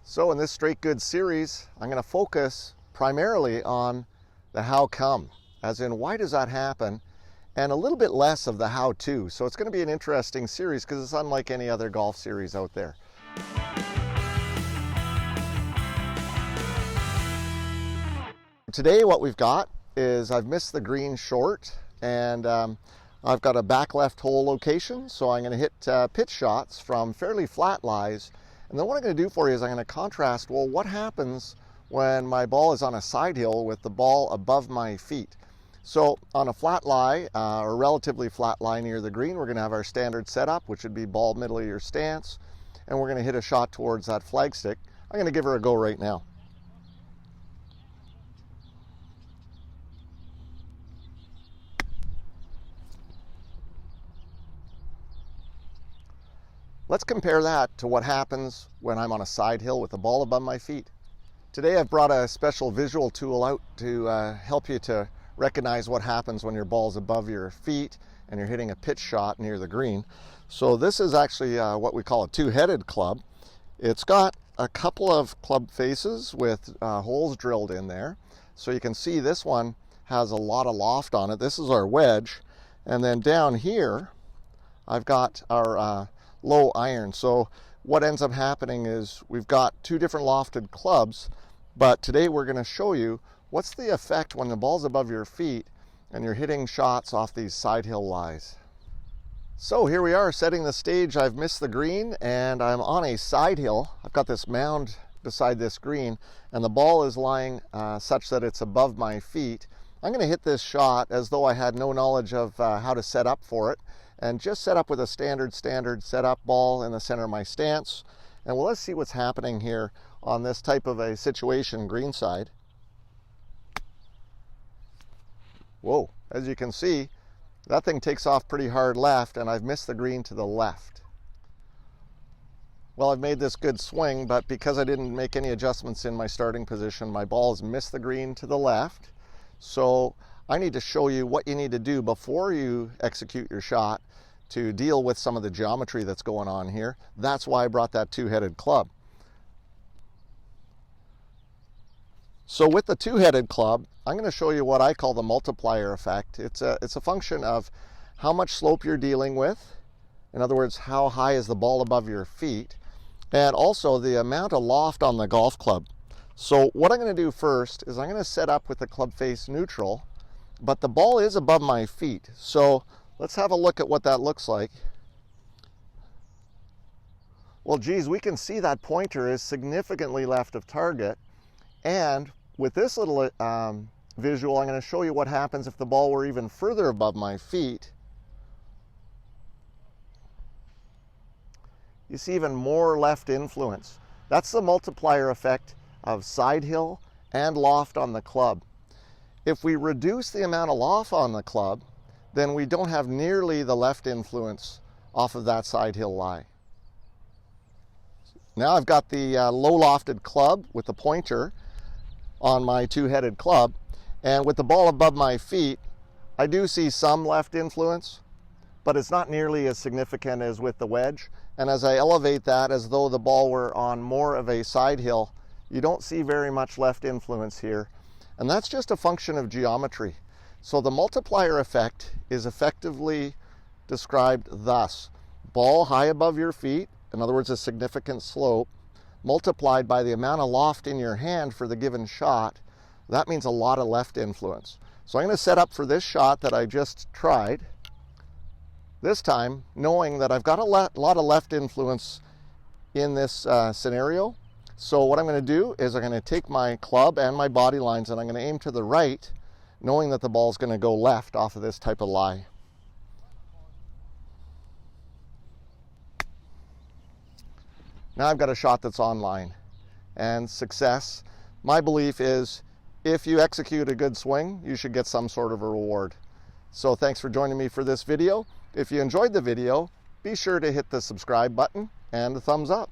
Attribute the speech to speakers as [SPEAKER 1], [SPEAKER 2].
[SPEAKER 1] So in this Straight Goods series, I'm going to focus primarily on the how come, as in why does that happen, and a little bit less of the how to. So it's going to be an interesting series because it's unlike any other golf series out there. Today what we've got is I've missed the green short, and I've got a back left hole location, so I'm going to hit pitch shots from fairly flat lies. And then what I'm going to do for you is I'm going to contrast, well, what happens when my ball is on a side hill with the ball above my feet. So on a flat lie, or relatively flat lie near the green, we're going to have our standard setup, which would be ball middle of your stance, and we're going to hit a shot towards that flagstick. I'm going to give her a go right now. Let's compare that to what happens when I'm on a side hill with the ball above my feet. Today I've brought a special visual tool out to help you to recognize what happens when your ball's above your feet and you're hitting a pitch shot near the green. So this is actually what we call a two-headed club. It's got a couple of club faces with holes drilled in there. So you can see this one has a lot of loft on it. This is our wedge. And then down here I've got our low iron. So what ends up happening is we've got two different lofted clubs, but today we're going to show you what's the effect when the ball's above your feet and you're hitting shots off these side hill lies. So here we are setting the stage. I've missed the green and I'm on a side hill. I've got this mound beside this green and the ball is lying such that it's above my feet. I'm going to hit this shot as though I had no knowledge of how to set up for it, and just set up with a standard setup ball in the center of my stance. And well, let's see what's happening here on this type of a situation greenside. Whoa, as you can see, that thing takes off pretty hard left, and I've missed the green to the left. Well, I've made this good swing, but because I didn't make any adjustments in my starting position, my ball has missed the green to the left. So I need to show you what you need to do before you execute your shot to deal with some of the geometry that's going on here. That's why I brought that two-headed club. So with the two-headed club, I'm going to show you what I call the multiplier effect. It's a function of how much slope you're dealing with. In other words, how high is the ball above your feet, and also the amount of loft on the golf club. So what I'm going to do first is I'm going to set up with the club face neutral, but the ball is above my feet. So let's have a look at what that looks like. Well, geez, we can see that pointer is significantly left of target. And with this little visual, I'm going to show you what happens if the ball were even further above my feet. You see even more left influence. That's the multiplier effect of side hill and loft on the club. If we reduce the amount of loft on the club, then we don't have nearly the left influence off of that side hill lie. Now I've got the low lofted club with the pointer on my two-headed club, and with the ball above my feet, I do see some left influence, but it's not nearly as significant as with the wedge. And as I elevate that as though the ball were on more of a side hill, you don't see very much left influence here. And that's just a function of geometry. So the multiplier effect is effectively described thus: ball high above your feet, in other words, a significant slope, multiplied by the amount of loft in your hand for the given shot. That means a lot of left influence. So I'm going to set up for this shot that I just tried, this time knowing that I've got a lot of left influence in this scenario. So what I'm going to do is I'm going to take my club and my body lines and I'm going to aim to the right, knowing that the ball is going to go left off of this type of lie. Now I've got a shot that's on line, and success. My belief is if you execute a good swing, you should get some sort of a reward. So thanks for joining me for this video. If you enjoyed the video, be sure to hit the subscribe button and the thumbs up.